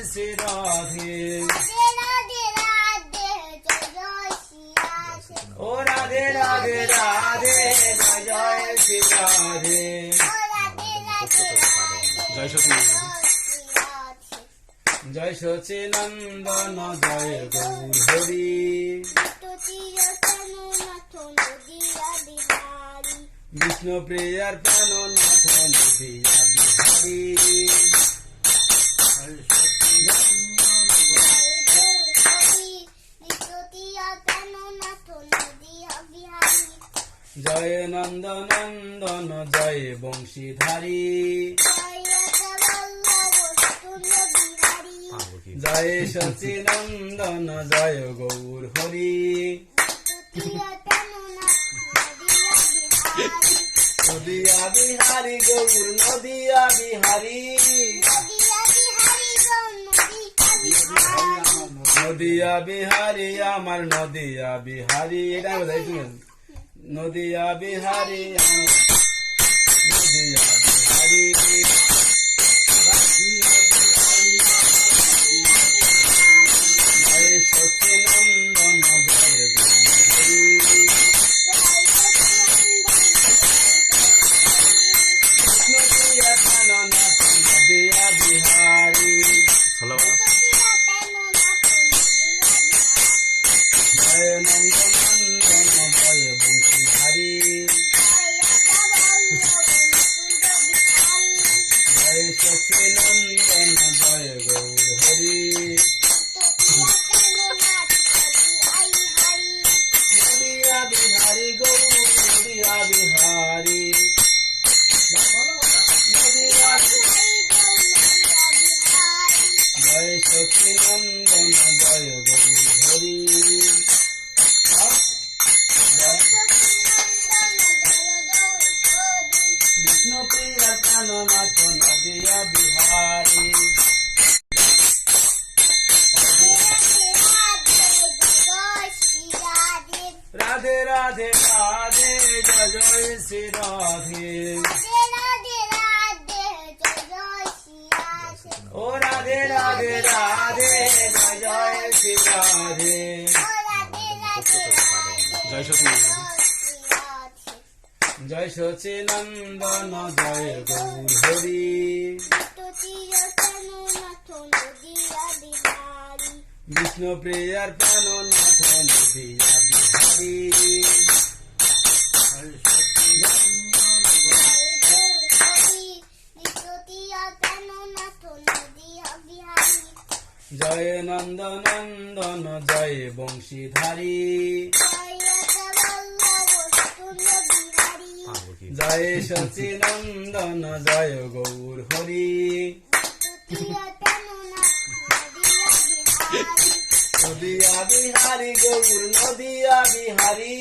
শ্রী রাধে। ও রাধে রাধে রাধে জয় জয় শ্রী রাধে। জয় সচিনন্দন জয় গৌর হরি। বিষ্ণু প্রিয়ার প্রাণনাথ নদিয়া বিহারী। জয় নন্দ নন্দন জয় বংশীধারী। জয় সচিনন্দন জয় গৌর হরি। নদিয়া বিহারী গৌর নদিয়া বিহারী। নদিয়া বিহারী আমার নদিয়া বিহারী। এটা বোঝাই শুনেন, নদিয়া বিহারী নদিয়া বিহারী। জয় সচিনন্দন জয় গৌর হরি। নদিয়া প্রাণনাথ নদিয়া বিহারী। জয় নন্দ নন্দন জয় বংশীধারী। জয় সচিনন্দন জয় গৌর হরি। নদিয়া বিহারী গৌর নদিয়া বিহারী। জয় সচিনন্দন জয় গৌর হরি। বিষ্ণু প্রিয়া প্রাণনাথ নদিয়া বিহারী। রাধে রাধে রাধে জয় জয় শ্রী রাধে। ও রাধে রাধে রাধে জয় জয় শ্রী রাধে। জয় সচিনন্দন জয় গৌর হরি। বিষ্ণু প্রিয়ার প্রাণনাথ নদিয়া বিহারী। জয় নন্দ নন্দন জয় বংশীধারী। জয় সচিনন্দন জয় গৌর হরি। নদিয়া বিহারী গৌর নদিয়া বিহারী।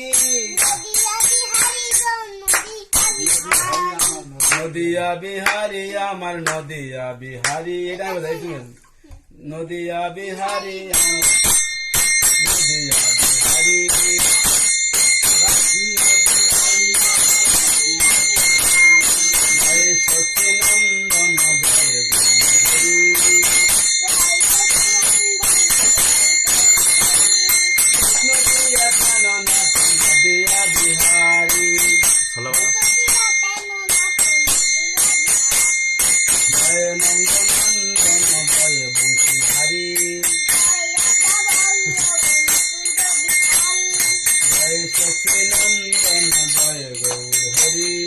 নদিয়া বিহারী আমার নদিয়া বিহারী। এটা বোঝাই শুনেন, নদিয়া বিহারী নদিয়া বিহারী। জয় সচিনন্দন জয় গৌর হরি। নদিয়া প্রাণনাথ নদিয়া বিহারী। জয় নন্দ নন্দন জয় বংশীধারী। জয় সচিনন্দন জয় গৌর হরি।